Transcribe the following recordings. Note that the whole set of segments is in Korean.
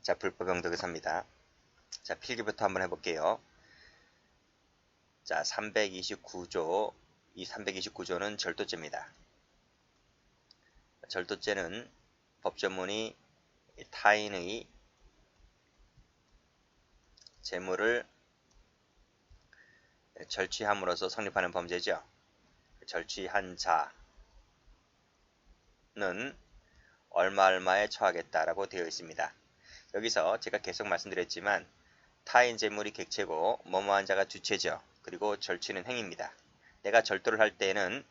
자, 불법 영득의사입니다. 자, 필기부터 한번 해볼게요. 자, 329조. 이 329조는 절도죄입니다. 절도죄는 법조문이 타인의 재물을 절취함으로써 성립하는 범죄죠. 절취한 자는 얼마에 처하겠다라고 되어 있습니다. 여기서 제가 계속 말씀드렸지만 타인 재물이 객체고 뭐뭐한 자가 주체죠. 그리고 절취는 행위입니다. 내가 절도를 할 때에는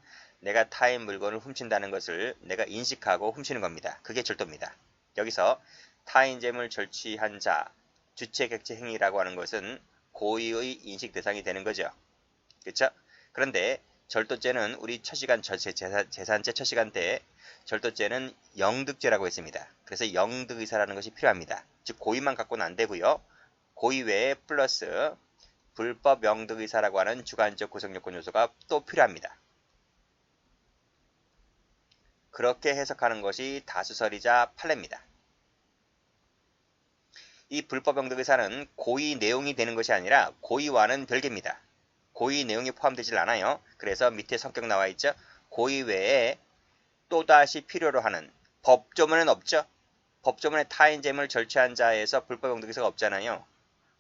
내가 타인 물건을 훔친다는 것을 내가 인식하고 훔치는 겁니다. 그게 절도입니다. 여기서 타인 재물 절취한 자, 주체 객체 행위라고 하는 것은 고의의 인식 대상이 되는 거죠. 그렇죠? 그런데 절도죄는 우리 첫 시간 재산죄 첫 시간 때 절도죄는 영득죄라고 했습니다. 그래서 영득의사라는 것이 필요합니다. 즉 고의만 갖고는 안 되고요. 고의 외에 플러스 불법 영득의사라고 하는 주관적 구성요건 요소가 또 필요합니다. 그렇게 해석하는 것이 다수설이자 판례입니다. 이 불법 영득의사는 고의 내용이 되는 것이 아니라 고의와는 별개입니다. 고의 내용이 포함되질 않아요. 그래서 밑에 성격 나와 있죠. 고의 외에 또다시 필요로 하는 법조문은 없죠. 법조문에 타인 재물을 절취한 자에서 불법 영득의사가 없잖아요.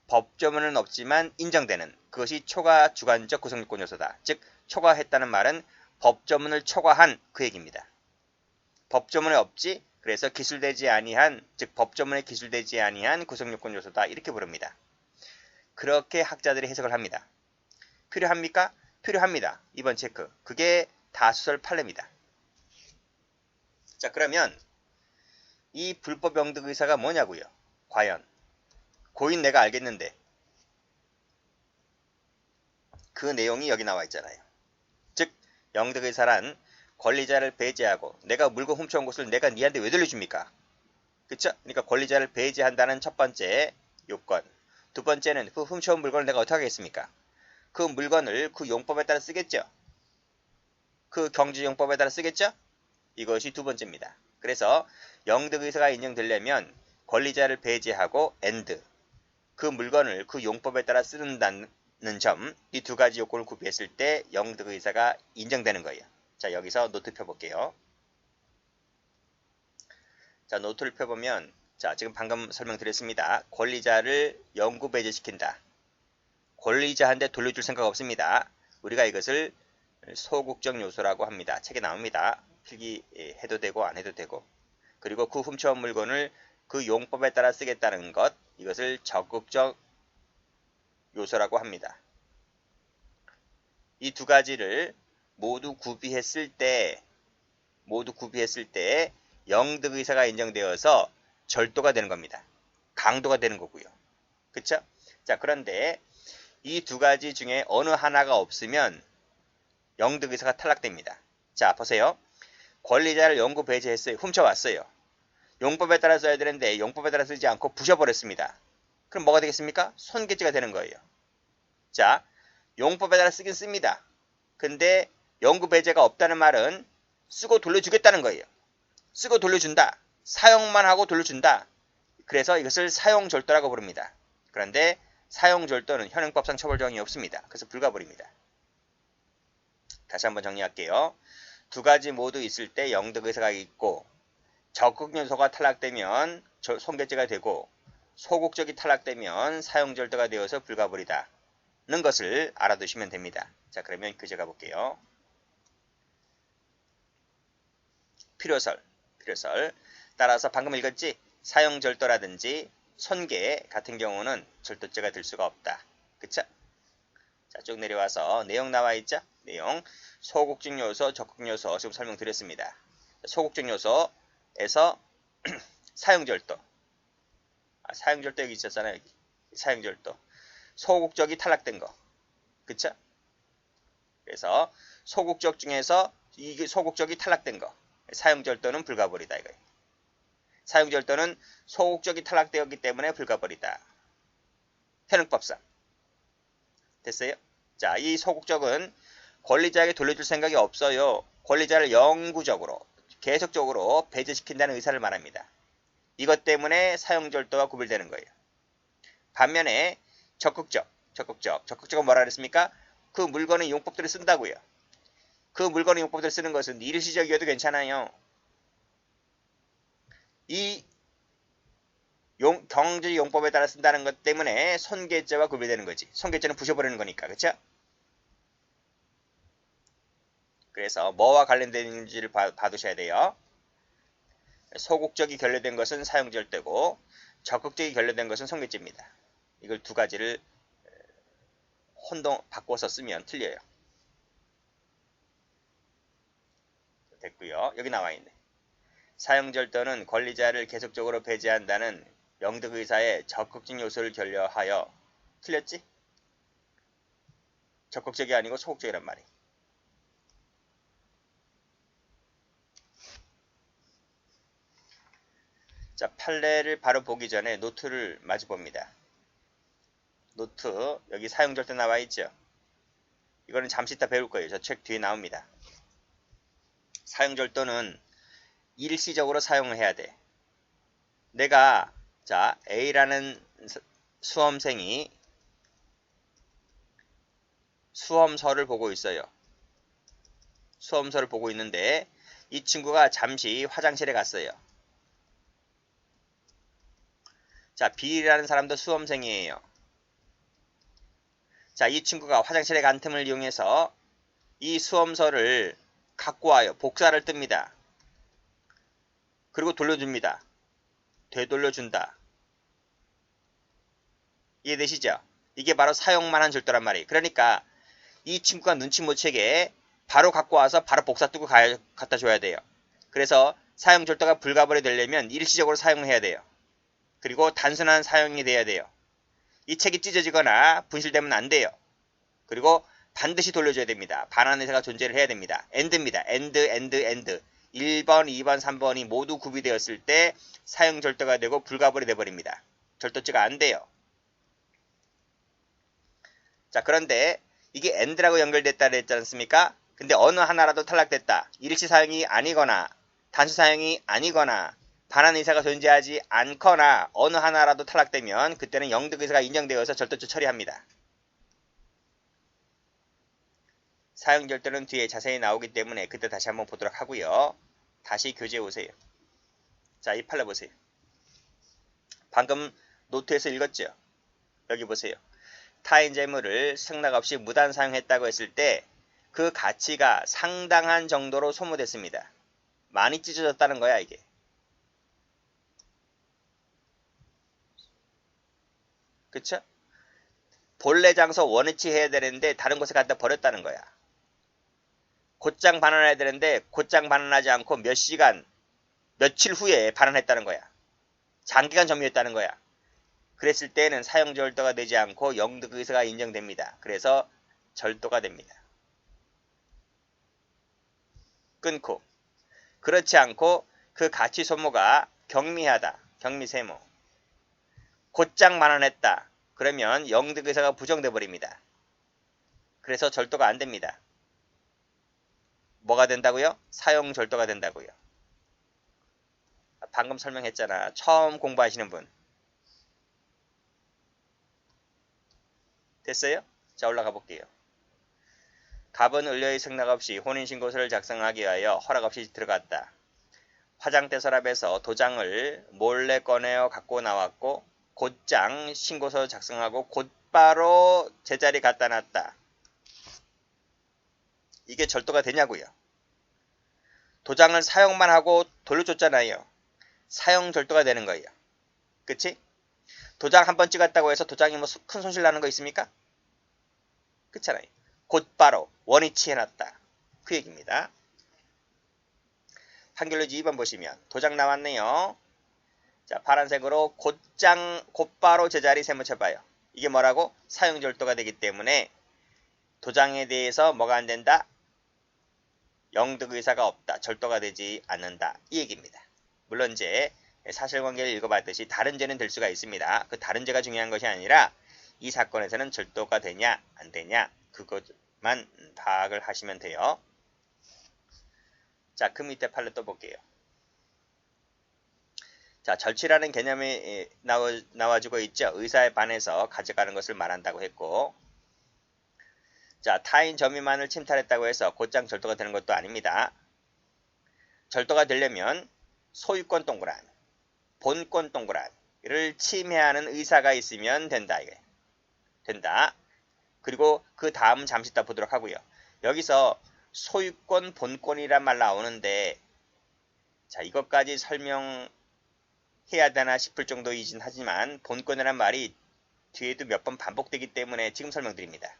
법조문은 없지만 인정되는 그것이 초과 주관적 구성요건 요소다. 즉 초과했다는 말은 법조문을 초과한 그 얘기입니다. 법조문에 없지 그래서 기술되지 아니한 즉 법조문에 기술되지 아니한 구성요건 요소다 이렇게 부릅니다. 그렇게 학자들이 해석을 합니다. 필요합니까? 필요합니다. 2번 체크. 그게 다수설 판례입니다. 자, 그러면 이 불법 영득의사가 뭐냐고요? 과연 고인 내가 알겠는데 그 내용이 여기 나와 있잖아요. 즉 영득의사란 권리자를 배제하고 내가 물건 훔쳐온 것을 내가 니한테 왜 돌려줍니까? 그쵸? 그러니까 권리자를 배제한다는 첫 번째 요건. 두 번째는 그 훔쳐온 물건을 내가 어떻게 하겠습니까? 그 물건을 그 용법에 따라 쓰겠죠? 그 경주용법에 따라 쓰겠죠? 이것이 두 번째입니다. 그래서 영득의사가 인정되려면 권리자를 배제하고 and 그 물건을 그 용법에 따라 쓰는다는 점, 이 두 가지 요건을 구비했을 때 영득의사가 인정되는 거예요. 자, 여기서 노트 펴볼게요. 자, 노트를 펴보면 자, 지금 방금 설명드렸습니다. 권리자를 영구 배제시킨다. 권리자한테 돌려줄 생각 없습니다. 우리가 이것을 소극적 요소라고 합니다. 책에 나옵니다. 필기해도 되고 안 해도 되고. 그리고 그 훔쳐온 물건을 그 용법에 따라 쓰겠다는 것, 이것을 적극적 요소라고 합니다. 이 두 가지를 모두 구비했을 때 영득의사가 인정되어서 절도가 되는 겁니다. 강도가 되는 거고요. 그쵸? 자, 그런데 이 두 가지 중에 어느 하나가 없으면 영득의사가 탈락됩니다. 자, 보세요. 권리자를 영구 배제했어요. 훔쳐왔어요. 용법에 따라 써야 되는데 용법에 따라 쓰지 않고 부셔버렸습니다. 그럼 뭐가 되겠습니까? 손괴죄가 되는 거예요. 자, 용법에 따라 쓰긴 씁니다. 근데 영구 배제가 없다는 말은 쓰고 돌려주겠다는 거예요. 쓰고 돌려준다. 사용만 하고 돌려준다. 그래서 이것을 사용절도라고 부릅니다. 그런데 사용절도는 현행법상 처벌조항이 없습니다. 그래서 불가불입니다. 다시 한번 정리할게요. 두 가지 모두 있을 때 영득의사가 있고 적극요소가 탈락되면 손괴죄가 되고 소극적이 탈락되면 사용절도가 되어서 불가불이다. 는 것을 알아두시면 됩니다. 자, 그러면 교재 가볼게요. 필요설. 따라서 방금 읽었지? 사용절도라든지 손괴 같은 경우는 절도죄가 될 수가 없다. 그쵸? 자, 쭉 내려와서 내용 나와 있죠? 내용. 소극적 요소, 적극 요소 지금 설명드렸습니다. 소극적 요소에서 사용절도. 사용절도 여기 있었잖아요. 여기. 사용절도. 소극적이 탈락된 거. 그쵸? 그래서 소극적 중에서 이게 소극적이 탈락된 거. 사용절도는 불가불이다. 이거예요. 사용절도는 소극적이 탈락되었기 때문에 불가불이다. 현행법상. 됐어요? 자, 이 소극적은 권리자에게 돌려줄 생각이 없어요. 권리자를 영구적으로, 계속적으로 배제시킨다는 의사를 말합니다. 이것 때문에 사용절도가 구별되는 거예요. 반면에 적극적은 뭐라 그랬습니까? 그 물건의 용법들을 쓴다고요. 그 물건의 용법들을 쓰는 것은 일시적이어도 괜찮아요. 이 경제 용법에 따라 쓴다는 것 때문에 손괴죄와 구별되는 거지. 손괴죄는 부셔버리는 거니까. 그쵸? 그래서 뭐와 관련되는지를 봐두셔야 돼요. 소극적이 결례된 것은 사용절도고 적극적이 결례된 것은 손괴죄입니다. 이걸 두 가지를 바꿔서 쓰면 틀려요. 됐고요. 여기 나와 있네. 사용절도는 권리자를 계속적으로 배제한다는 영득의사의 적극적 요소를 결여하여 틀렸지? 적극적이 아니고 소극적이란 말이. 자, 판례를 바로 보기 전에 노트를 마주 봅니다. 노트 여기 사용절도 나와 있죠. 이거는 잠시 이따 배울 거예요. 저 책 뒤에 나옵니다. 사용절도는 일시적으로 사용을 해야 돼. 내가 자 A라는 수험생이 수험서를 보고 있어요. 수험서를 보고 있는데 이 친구가 잠시 화장실에 갔어요. 자, B라는 사람도 수험생이에요. 자, 이 친구가 화장실에 간 틈을 이용해서 이 수험서를 갖고 와요. 복사를 뜹니다. 그리고 돌려줍니다. 되돌려준다. 이해되시죠? 이게 바로 사용만한 절도란 말이에요. 그러니까 이 친구가 눈치 못 채게 바로 갖고 와서 바로 복사 뜨고 갖다 줘야 돼요. 그래서 사용 절도가 불가벌이 되려면 일시적으로 사용을 해야 돼요. 그리고 단순한 사용이 돼야 돼요. 이 책이 찢어지거나 분실되면 안 돼요. 그리고 반드시 돌려줘야 됩니다. 반환 의사가 존재를 해야 됩니다. AND입니다. AND. 1번, 2번, 3번이 모두 구비되었을 때 사용 절도가 되고 불가벌이 되어버립니다. 절도죄가 안 돼요. 자, 그런데 이게 AND라고 연결됐다 그랬지 않습니까? 근데 어느 하나라도 탈락됐다. 일시 사용이 아니거나 단수 사용이 아니거나 반환 의사가 존재하지 않거나 어느 하나라도 탈락되면 그때는 영득 의사가 인정되어서 절도죄 처리합니다. 사용 절도는 뒤에 자세히 나오기 때문에 그때 다시 한번 보도록 하고요. 다시 교재에 오세요. 자, 이 판례 보세요. 방금 노트에서 읽었죠? 여기 보세요. 타인 재물을 승낙 없이 무단 사용했다고 했을 때 그 가치가 상당한 정도로 소모됐습니다. 많이 찢어졌다는 거야, 이게. 그쵸? 본래 장소 원위치 해야 되는데 다른 곳에 갖다 버렸다는 거야. 곧장 반환해야 되는데 곧장 반환하지 않고 몇 시간, 며칠 후에 반환했다는 거야. 장기간 점유했다는 거야. 그랬을 때는 사용 절도가 되지 않고 영득 의사가 인정됩니다. 그래서 절도가 됩니다. 끊고 그렇지 않고 그 가치 소모가 경미하다. 경미세모. 곧장 반환했다. 그러면 영득 의사가 부정돼 버립니다. 그래서 절도가 안 됩니다. 뭐가 된다고요? 사용 절도가 된다고요. 방금 설명했잖아. 처음 공부하시는 분. 됐어요? 자, 올라가 볼게요. 갑은 을려의 승낙 없이 혼인신고서를 작성하기 위하여 허락 없이 들어갔다. 화장대 서랍에서 도장을 몰래 꺼내어 갖고 나왔고 곧장 신고서 작성하고 곧바로 제자리 갖다 놨다. 이게 절도가 되냐고요. 도장을 사용만 하고 돌려줬잖아요. 사용 절도가 되는 거예요. 그치? 도장 한번 찍었다고 해서 도장이 뭐 큰 손실 나는 거 있습니까? 그렇잖아요. 곧바로 원위치 해놨다. 그 얘기입니다. 판결료지 2번 보시면 도장 나왔네요. 자, 파란색으로 곧바로 제자리 세무쳐봐요. 이게 뭐라고? 사용절도가 되기 때문에 도장에 대해서 뭐가 안 된다? 영득 의사가 없다. 절도가 되지 않는다. 이 얘기입니다. 물론 이제 사실관계를 읽어봤듯이 다른 죄는 될 수가 있습니다. 그 다른 죄가 중요한 것이 아니라 이 사건에서는 절도가 되냐 안 되냐 그것만 파악을 하시면 돼요. 자, 그 밑에 판례 또 볼게요. 자, 절취라는 개념이 나와주고 있죠. 의사에 반해서 가져가는 것을 말한다고 했고, 자, 타인 점유만을 침탈했다고 해서 곧장 절도가 되는 것도 아닙니다. 절도가 되려면 소유권 동그란, 본권 동그란을 침해하는 의사가 있으면 된다. 이게 된다. 그리고 그 다음 잠시 이따 보도록 하고요. 여기서 소유권, 본권이란 말 나오는데, 자, 이것까지 설명해야 되나 싶을 정도이긴 하지만 본권이란 말이 뒤에도 몇 번 반복되기 때문에 지금 설명드립니다.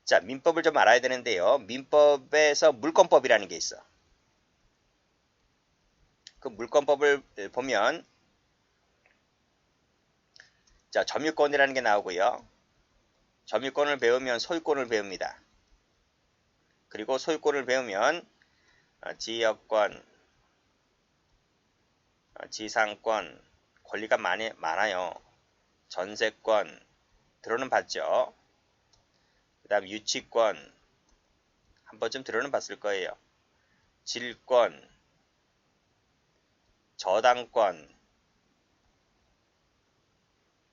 자, 민법을 좀 알아야 되는데요. 민법에서 물권법이라는 게 있어. 그 물권법을 보면, 자, 점유권이라는 게 나오고요. 점유권을 배우면 소유권을 배웁니다. 그리고 소유권을 배우면 지역권, 지상권, 권리가 많아요. 전세권, 들어는 봤죠. 그 다음 유치권, 한 번쯤 들어는 봤을 거예요. 질권, 저당권,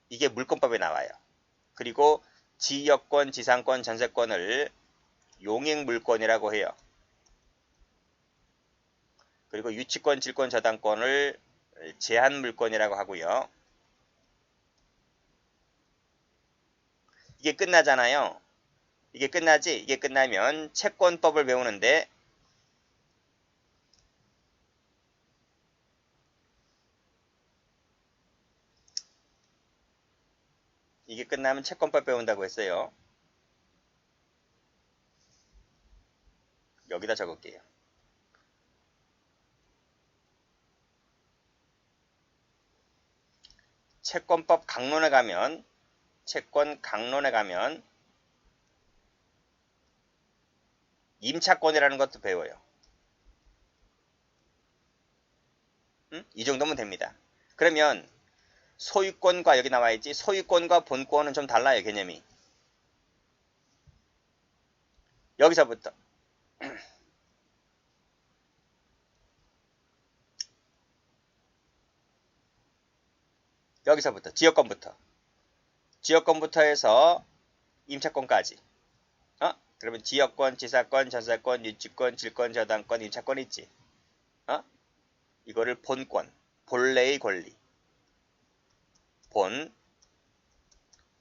이게 물권법에 나와요. 그리고 지역권, 지상권, 전세권을 용익물권이라고 해요. 그리고 유치권, 질권, 저당권을 제한물권이라고 하고요. 이게 끝나잖아요. 이게 끝나지? 이게 끝나면 채권법을 배우는데, 이게 끝나면 채권법 배운다고 했어요. 여기다 적을게요. 채권법 강론에 가면, 채권 강론에 가면 임차권이라는 것도 배워요. 이 정도면 됩니다. 그러면 소유권과 여기 나와있지, 소유권과 본권은 좀 달라요, 개념이. 여기서부터 지역권부터 해서 임차권까지. 그러면 지역권, 지사권, 전세권, 유치권, 질권, 저당권, 임차권 있지. 이거를 본권, 본래의 권리,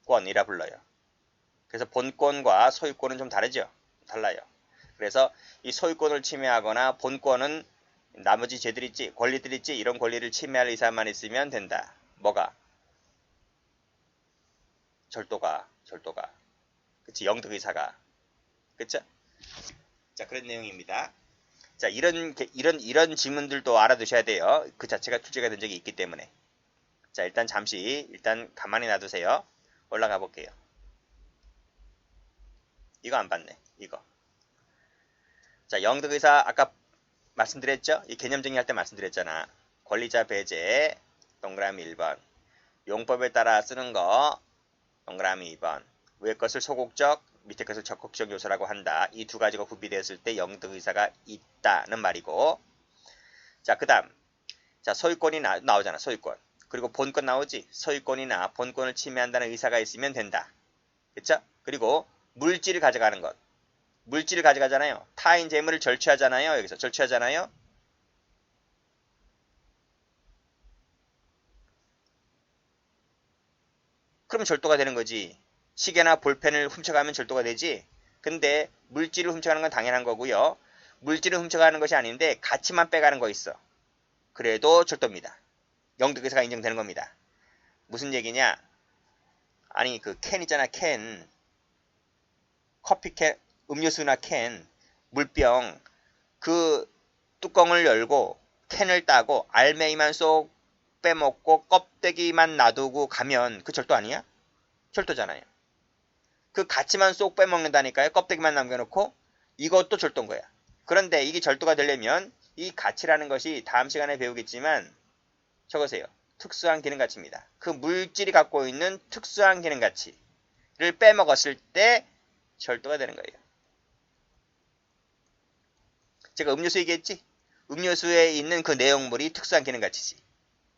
본권이라 불러요. 그래서 본권과 소유권은 좀 다르죠. 달라요. 그래서 이 소유권을 침해하거나 본권은 나머지 죄들 있지, 권리들 있지, 이런 권리를 침해할 의사만 있으면 된다. 뭐가? 절도가. 그치, 영득의사가. 그쵸? 자, 그런 내용입니다. 자, 이런 지문들도 알아두셔야 돼요. 그 자체가 출제가 된 적이 있기 때문에. 자, 일단 가만히 놔두세요. 올라가 볼게요. 이거 안 봤네. 이거. 자, 영득의사 아까 말씀드렸죠? 이 개념 정리할 때 말씀드렸잖아. 권리자 배제, 동그라미 1번. 용법에 따라 쓰는 거, 동그라미 2번. 위에 것을 소극적, 밑에 것을 적극적 요소라고 한다. 이 두 가지가 구비되었을 때 영득의사가 있다는 말이고. 자, 그 다음. 자, 소유권이 나오잖아. 소유권. 그리고 본권 나오지. 소유권이나 본권을 침해한다는 의사가 있으면 된다. 그쵸? 그리고 물질을 가져가는 것. 물질을 가져가잖아요. 타인 재물을 절취하잖아요. 여기서 절취하잖아요. 그럼 절도가 되는 거지. 시계나 볼펜을 훔쳐가면 절도가 되지. 근데 물질을 훔쳐가는 건 당연한 거고요. 물질을 훔쳐가는 것이 아닌데 가치만 빼가는 거 있어. 그래도 절도입니다. 영득의사가 인정되는 겁니다. 무슨 얘기냐? 아니 그 캔 있잖아. 캔. 커피캔, 음료수나 캔, 물병. 그 뚜껑을 열고 캔을 따고 알맹이만 쏙 빼먹고 껍데기만 놔두고 가면 그 절도 아니야? 절도잖아요. 그 가치만 쏙 빼먹는다니까요. 껍데기만 남겨놓고. 이것도 절도인 거야. 그런데 이게 절도가 되려면 이 가치라는 것이 다음 시간에 배우겠지만 적으세요. 특수한 기능 가치입니다. 그 물질이 갖고 있는 특수한 기능 가치를 빼먹었을 때 절도가 되는 거예요. 제가 음료수 얘기했지? 음료수에 있는 그 내용물이 특수한 기능 가치지.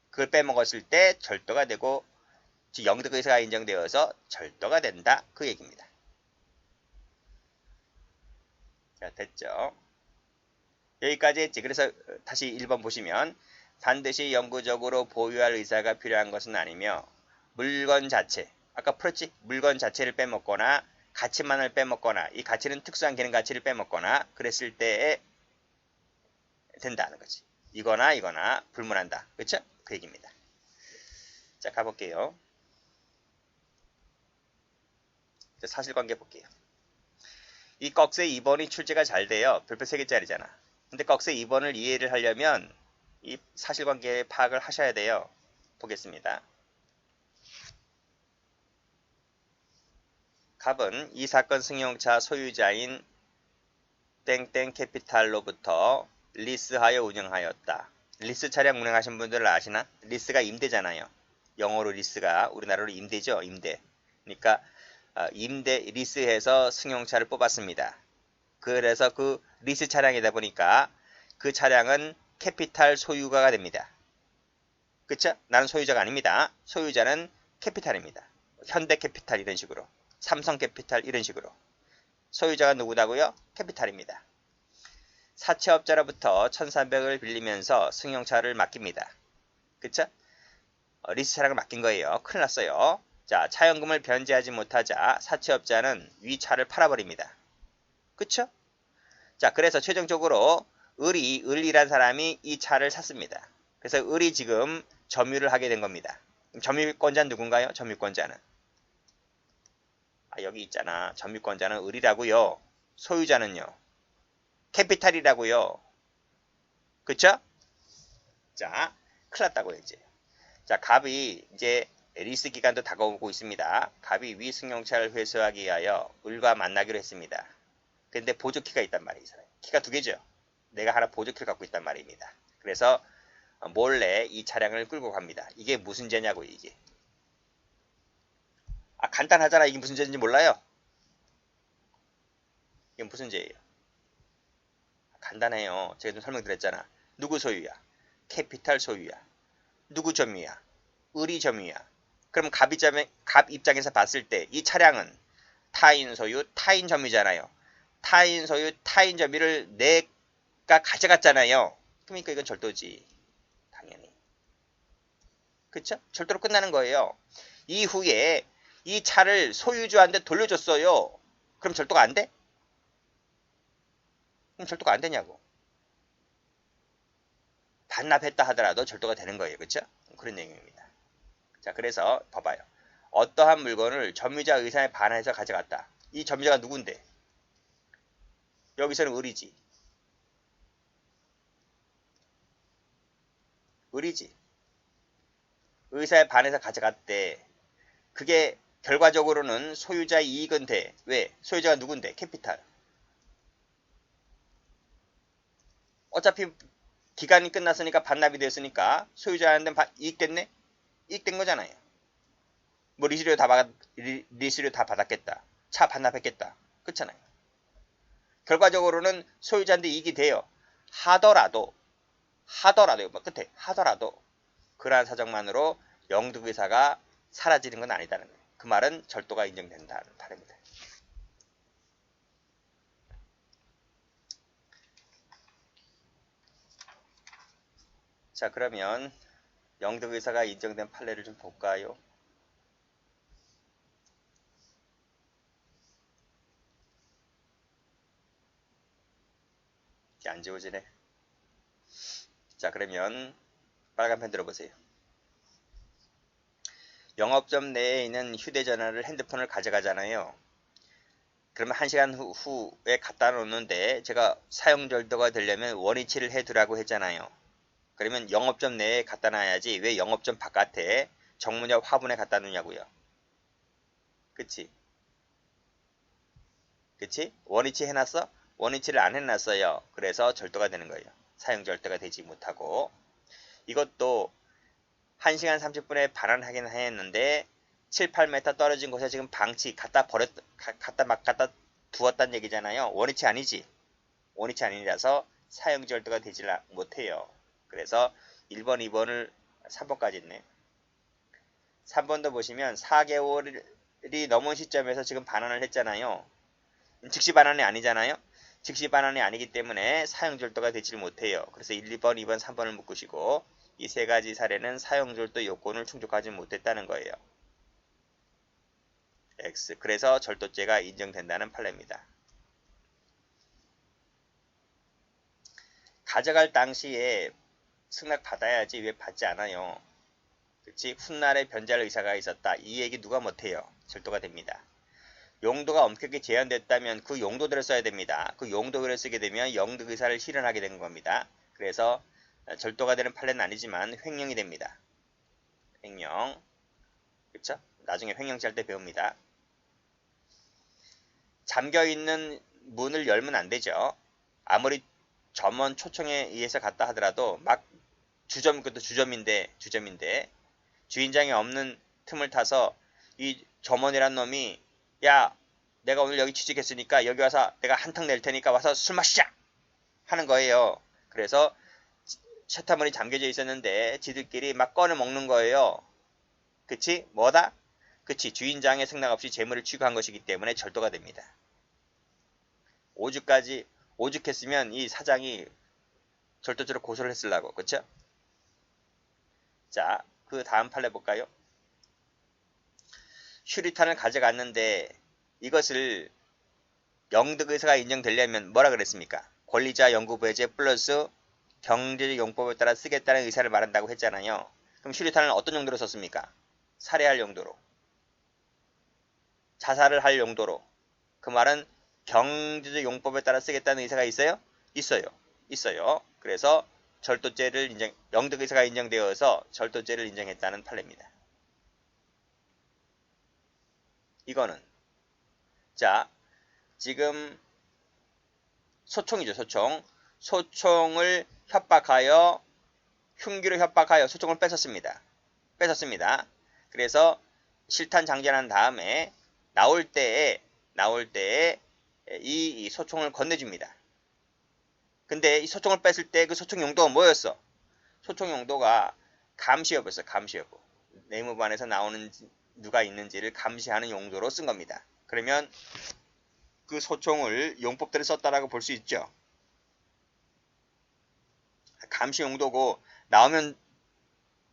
그걸 빼먹었을 때 절도가 되고 즉 영득 의사가 인정되어서 절도가 된다. 그 얘기입니다. 자, 됐죠? 여기까지 했지. 그래서 다시 1번 보시면 반드시 영구적으로 보유할 의사가 필요한 것은 아니며 물건 자체, 아까 풀었지? 물건 자체를 빼먹거나 가치만을 빼먹거나 이 가치는 특수한 기능 가치를 빼먹거나 그랬을 때에 된다는 거지. 이거나 불문한다. 그쵸? 그 얘기입니다. 자, 가볼게요. 사실관계 볼게요. 이 꺽쇠 2번이 출제가 잘 돼요. 별표 3개짜리잖아. 근데 꺽쇠 2번을 이해를 하려면 이 사실관계 파악을 하셔야 돼요. 보겠습니다. 갑은 이 사건 승용차 소유자인 땡땡 캐피탈로부터 리스하여 운영하였다. 리스 차량 운행하신 분들 아시나? 리스가 임대잖아요. 영어로 리스가 우리나라로 임대죠. 임대. 그러니까 임대 리스해서 승용차를 뽑았습니다. 그래서 그 리스 차량이다 보니까 그 차량은 캐피탈 소유가가 됩니다. 그쵸? 나는 소유자가 아닙니다. 소유자는 캐피탈입니다. 현대 캐피탈 이런 식으로. 삼성 캐피탈 이런 식으로. 소유자가 누구다고요? 캐피탈입니다. 사채업자로부터 1,300을 빌리면서 승용차를 맡깁니다. 그쵸? 리스 차량을 맡긴 거예요. 큰일 났어요. 자, 차연금을 변제하지 못하자 사채업자는 위 차를 팔아버립니다. 그쵸? 자, 그래서 최종적으로 을이란 사람이 이 차를 샀습니다. 그래서 을이 지금 점유를 하게 된 겁니다. 점유권자는 누군가요? 점유권자는. 여기 있잖아. 점유권자는 을이라고요. 소유자는요. 캐피탈이라고요. 그쵸? 자, 큰일 났다고요, 이제. 자, 갑이 이제 리스 기간도 다가오고 있습니다. 갑이 위 승용차를 회수하기 위하여 을과 만나기로 했습니다. 근데 보조키가 있단 말이에요. 키가 2개죠. 내가 하나 보조키를 갖고 있단 말입니다. 그래서 몰래 이 차량을 끌고 갑니다. 이게 무슨 죄냐고요, 이게. 간단하잖아. 이게 무슨 죄인지 몰라요? 이게 무슨 죄예요? 간단해요. 제가 좀 설명드렸잖아. 누구 소유야? 캐피탈 소유야. 누구 점유야? 을이 점유야. 그럼 갑 입장에서 봤을 때 이 차량은 타인 소유, 타인 점유잖아요. 타인 소유, 타인 점유를 내가 가져갔잖아요. 그러니까 이건 절도지. 당연히. 그쵸? 절도로 끝나는 거예요. 이후에 이 차를 소유주한테 돌려줬어요. 그럼 절도가 안 돼? 그럼 절도가 안 되냐고. 반납했다 하더라도 절도가 되는 거예요. 그쵸? 그런 내용입니다. 자, 그래서 봐봐요. 어떠한 물건을 점유자 의사에 반해서 가져갔다. 이 점유자가 누군데? 여기서는 을이지. 을이지. 의사에 반해서 가져갔대. 그게 결과적으로는 소유자의 이익은 돼. 왜? 소유자가 누군데? 캐피탈. 어차피 기간이 끝났으니까 반납이 됐으니까 소유자한테는 이익됐네? 이익된 거잖아요. 뭐 리스료 다 받았겠다. 차 반납했겠다. 그렇잖아요. 결과적으로는 소유자한테 이익이 돼요. 하더라도 뭐 끝에 하더라도 그러한 사정만으로 영득의사가 사라지는 건 아니다는 거예요. 그 말은 절도가 인정된다는 말입니다. 자, 그러면 영득의사가 인정된 판례를 좀 볼까요? 이게 안 지워지네. 자, 그러면 빨간 펜 들어보세요. 영업점 내에 있는 휴대전화를 핸드폰을 가져가잖아요. 그러면 1시간 후에 갖다 놓는데 제가 사용절도가 되려면 원위치를 해두라고 했잖아요. 그러면 영업점 내에 갖다 놔야지 왜 영업점 바깥에 정문역 화분에 갖다 놓냐고요. 그치? 원위치 해놨어? 원위치를 안 해놨어요. 그래서 절도가 되는 거예요. 사용절도가 되지 못하고. 이것도 1시간 30분에 반환하긴 했는데 7, 8m 떨어진 곳에 지금 갖다 두었다는 얘기잖아요. 원위치 아니지. 원위치 아니라서 사형절도가 되질 못해요. 그래서 1번, 2번을 3번까지 있네. 3번도 보시면 4개월이 넘은 시점에서 지금 반환을 했잖아요. 즉시 반환이 아니잖아요. 즉시 반환이 아니기 때문에 사형절도가 되질 못해요. 그래서 1, 2번, 2번, 3번을 묶으시고 이 세 가지 사례는 사형절도 요건을 충족하지 못했다는 거예요. X. 그래서 절도죄가 인정된다는 판례입니다. 가져갈 당시에 승낙 받아야지 왜 받지 않아요? 그렇지? 훗날에 변제할 의사가 있었다. 이 얘기 누가 못해요. 절도가 됩니다. 용도가 엄격히 제한됐다면 그 용도대로 써야 됩니다. 그 용도대로 쓰게 되면 영득 의사를 실현하게 되는 겁니다. 그래서 절도가 되는 판례는 아니지만 횡령이 됩니다. 횡령. 그렇죠? 나중에 횡령죄 할 때 배웁니다. 잠겨있는 문을 열면 안 되죠. 아무리 점원 초청에 의해서 갔다 하더라도 막 그것도 주점인데 주인장이 없는 틈을 타서 이 점원이란 놈이 야 내가 오늘 여기 취직했으니까 여기 와서 내가 한탕 낼 테니까 와서 술 마시자 하는 거예요. 그래서 셔터문이 잠겨져 있었는데 지들끼리 막 꺼내 먹는 거예요. 그치? 뭐다? 그치? 주인장의 승낙 없이 재물을 취급한 것이기 때문에 절도가 됩니다. 오죽했으면 이 사장이 절도죄로 고소를 했으려고. 그쵸? 자, 그 다음 판례 볼까요? 휴리탄을 가져갔는데 이것을 영득의사가 인정되려면 뭐라 그랬습니까? 권리자 영구배제 플러스 경제적 용법에 따라 쓰겠다는 의사를 말한다고 했잖아요. 그럼 휴리탄을 어떤 용도로 썼습니까? 살해할 용도로. 자살을 할 용도로. 그 말은 경제적 용법에 따라 쓰겠다는 의사가 있어요? 있어요. 그래서 영득의사가 인정되어서 절도죄를 인정했다는 판례입니다. 이거는 자 지금 소총이죠. 소총을 협박하여 흉기로 협박하여 소총을 뺏었습니다. 그래서 실탄 장전한 다음에 나올 때에 이 소총을 건네줍니다. 근데 이 소총을 뺐을 때 그 소총 용도가 뭐였어? 소총 용도가 감시여부였어. 감시여부. 내무반에서 나오는 누가 있는지를 감시하는 용도로 쓴 겁니다. 그러면 그 소총을 용법대로 썼다라고 볼 수 있죠. 감시 용도고 나오면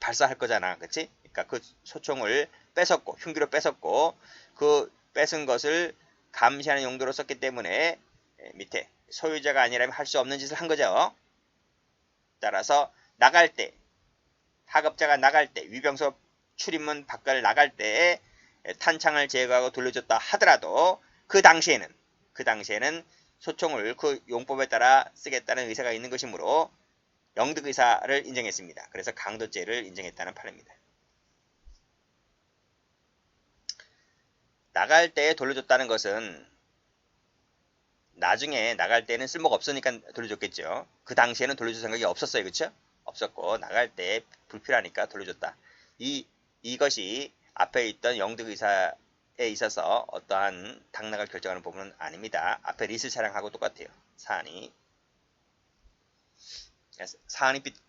발사할 거잖아. 그치? 그러니까 그 소총을 뺏었고 흉기로 뺏었고 그 뺏은 것을 감시하는 용도로 썼기 때문에 밑에 소유자가 아니라면 할 수 없는 짓을 한 거죠. 따라서 나갈 때 하급자가 나갈 때 위병소 출입문 밖을 나갈 때 탄창을 제거하고 돌려줬다 하더라도 그 당시에는 소총을 그 용법에 따라 쓰겠다는 의사가 있는 것이므로 영득의사를 인정했습니다. 그래서 강도죄를 인정했다는 판례입니다. 나갈 때 돌려줬다는 것은 나중에 나갈 때는 쓸모가 없으니까 돌려줬겠죠. 그 당시에는 돌려줄 생각이 없었어요. 그렇죠? 없었고 나갈 때 불필요하니까 돌려줬다. 이것이 앞에 있던 영득의사에 있어서 어떠한 당락을 결정하는 부분은 아닙니다. 앞에 리스 차량하고 똑같아요. 사안이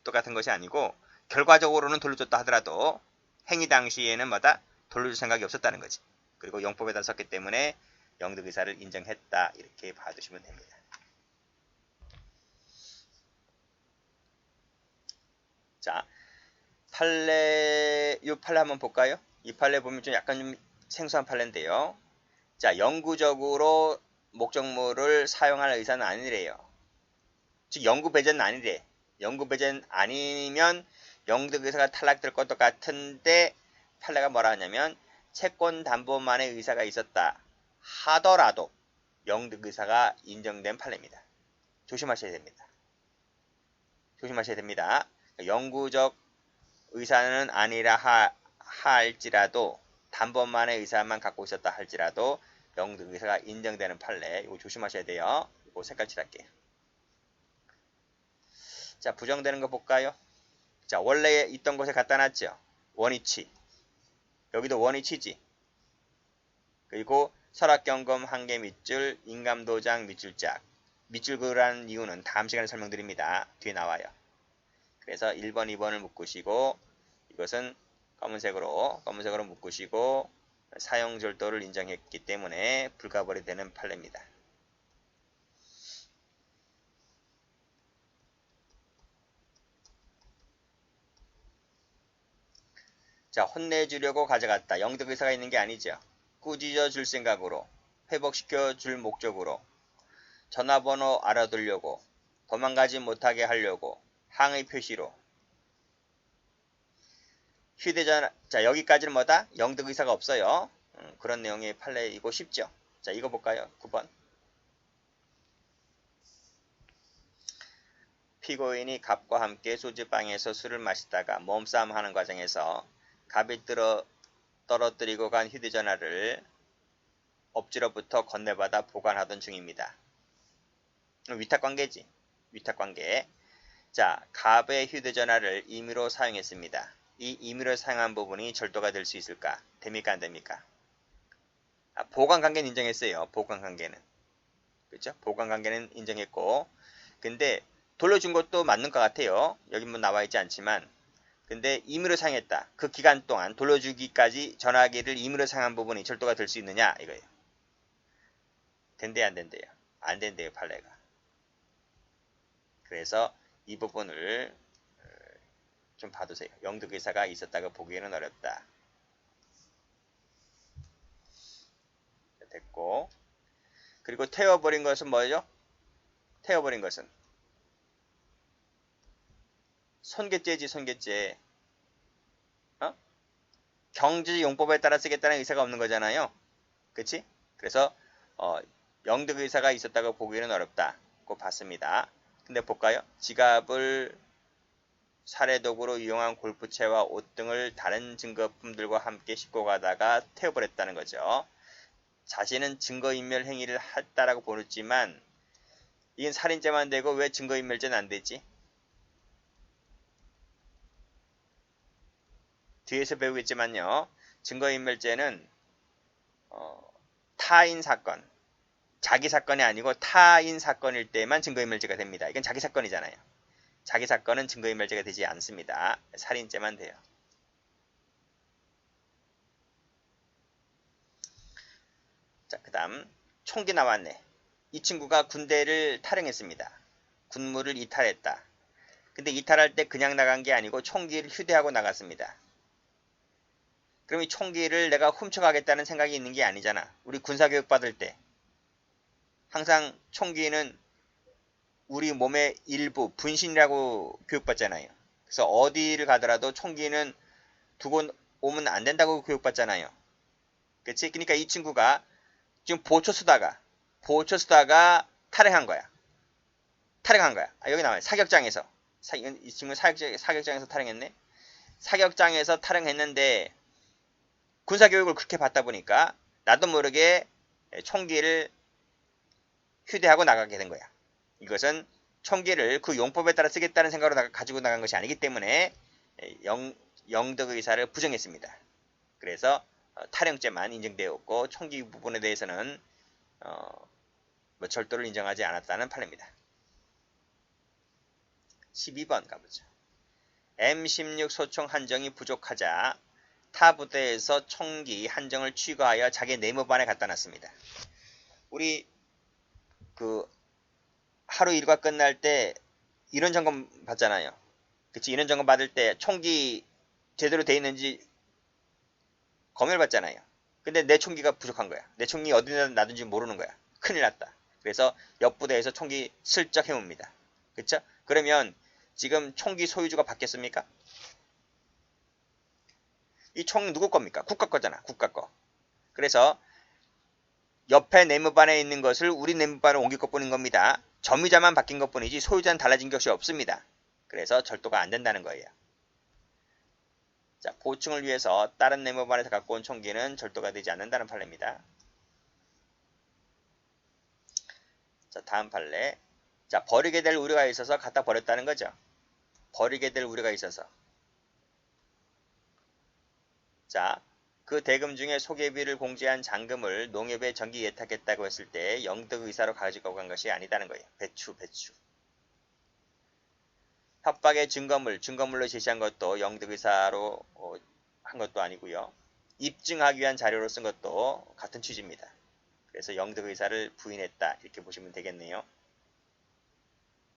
똑같은 것이 아니고 결과적으로는 돌려줬다 하더라도 행위 당시에는 돌려줄 생각이 없었다는 거지. 그리고 용법에다 썼기 때문에 영득의사를 인정했다. 이렇게 봐두시면 됩니다. 자, 이 판례 한번 볼까요? 이 판례 보면 약간 좀 생소한 판례인데요. 자, 영구적으로 목적물을 사용할 의사는 아니래요. 즉 영구 배제는 아니래. 영구 배제는 아니면 영득의사가 탈락될 것도 같은데 판례가 뭐라 하냐면 채권 담보만의 의사가 있었다 하더라도 영득의사가 인정된 판례입니다. 조심하셔야 됩니다. 영구적 의사는 아니라 할지라도 단번만의 의사만 갖고 있었다 할지라도 영득의사가 인정되는 판례. 이거 조심하셔야 돼요. 이거 색깔 칠할게요. 자, 부정되는 거 볼까요? 자, 원래 있던 곳에 갖다 놨죠. 원위치. 여기도 원위치지. 그리고 서랍경금 한개 밑줄, 인감도장 밑줄짝. 밑줄 그으라는 이유는 다음 시간에 설명드립니다. 뒤에 나와요. 그래서 1번, 2번을 묶으시고 이것은 검은색으로 묶으시고 사용 절도를 인정했기 때문에 불가벌이 되는 판례입니다. 자, 혼내주려고 가져갔다. 영득 의사가 있는 게 아니죠. 꾸짖어 줄 생각으로, 회복시켜 줄 목적으로, 전화번호 알아두려고, 도망가지 못하게 하려고, 항의 표시로. 휴대전화, 자, 여기까지는 뭐다? 영득 의사가 없어요. 그런 내용의 판례이고 쉽죠. 자, 이거 볼까요? 9번. 피고인이 갑과 함께 소주방에서 술을 마시다가 몸싸움 하는 과정에서 갑이 떨어뜨리고 간 휴대전화를 엎지로부터 건네받아 보관하던 중입니다. 위탁관계지. 위탁관계. 자, 갑의 휴대전화를 임의로 사용했습니다. 이 임의로 사용한 부분이 절도가 될 수 있을까? 됩니까? 안 됩니까? 보관관계는 인정했어요. 보관관계는. 그렇죠? 보관관계는 인정했고 근데 돌려준 것도 맞는 것 같아요. 여기 뭐 나와있지 않지만 근데 임의로 사용했다. 그 기간 동안 돌려주기까지 전화기를 임의로 사용한 부분이 절도가 될 수 있느냐 이거예요. 된대요 안 된대요? 안 된대요 판례가. 그래서 이 부분을 좀 봐두세요. 영득의사가 있었다고 보기에는 어렵다. 됐고 그리고 태워버린 것은 뭐죠? 태워버린 것은 손괴죄지 손괴죄. 경제용법에 따라 쓰겠다는 의사가 없는 거잖아요. 그치? 그래서 영득의사가 있었다고 보기에는 어렵다고 봤습니다. 근데 볼까요? 지갑을 살해도구로 이용한 골프채와 옷 등을 다른 증거품들과 함께 싣고 가다가 태워버렸다는 거죠. 자신은 증거인멸 행위를 했다라고 보였지만 이건 살인죄만 되고 왜 증거인멸죄는 안 되지? 뒤에서 배우겠지만요. 증거인멸죄는 타인 사건, 자기 사건이 아니고 타인 사건일 때만 증거인멸죄가 됩니다. 이건 자기 사건이잖아요. 자기 사건은 증거인멸죄가 되지 않습니다. 살인죄만 돼요. 자, 그 다음 총기 나왔네. 이 친구가 군대를 탈영했습니다. 군무를 이탈했다. 근데 이탈할 때 그냥 나간 게 아니고 총기를 휴대하고 나갔습니다. 그럼 이 총기를 내가 훔쳐가겠다는 생각이 있는 게 아니잖아. 우리 군사교육 받을 때 항상 총기는 우리 몸의 일부, 분신이라고 교육받잖아요. 그래서 어디를 가더라도 총기는 두고 오면 안 된다고 교육받잖아요. 그치? 그러니까 이 친구가 지금 보초 쓰다가 탈행한 거야. 여기 나와요. 사격장에서. 이 친구는 사격장에서 탈행했네. 사격장에서 탈행했는데 군사교육을 그렇게 받다 보니까 나도 모르게 총기를 휴대하고 나가게 된 거야. 이것은 총기를 그 용법에 따라 쓰겠다는 생각으로 가지고 나간 것이 아니기 때문에 영득 의사를 부정했습니다. 그래서 탈영죄만 인정되었고 총기 부분에 대해서는 절도를 인정하지 않았다는 판례입니다. 12번 가보죠. M16 소총 한정이 부족하자 타 부대에서 총기 한정을 취거하여 자기 네모반에 갖다 놨습니다. 우리 하루 일과 끝날 때 인원 점검 받잖아요. 그치? 인원 점검 받을 때 총기 제대로 돼 있는지 검열 받잖아요. 근데 내 총기가 부족한 거야. 내 총기 어디다 놔둔지 모르는 거야. 큰일 났다. 그래서 옆 부대에서 총기 슬쩍 해옵니다. 그쵸? 그러면 지금 총기 소유주가 바뀌었습니까? 이 총 누구 겁니까? 국가 거잖아. 국가 거. 그래서 옆에 네모반에 있는 것을 우리 네모반으로 옮길 것뿐인 겁니다. 점유자만 바뀐 것뿐이지 소유자는 달라진 것이 없습니다. 그래서 절도가 안 된다는 거예요. 자, 보충을 위해서 다른 네모반에서 갖고 온 총기는 절도가 되지 않는다는 판례입니다. 자, 다음 판례. 자, 버리게 될 우려가 있어서 갖다 버렸다는 거죠. 버리게 될 우려가 있어서. 자, 그 대금 중에 소개비를 공제한 잔금을 농협에 정기 예탁했다고 했을 때 영득의사로 가지고 간 것이 아니다는 거예요. 배추. 협박의 증거물로 제시한 것도 영득의사로 한 것도 아니고요. 입증하기 위한 자료로 쓴 것도 같은 취지입니다. 그래서 영득의사를 부인했다 이렇게 보시면 되겠네요.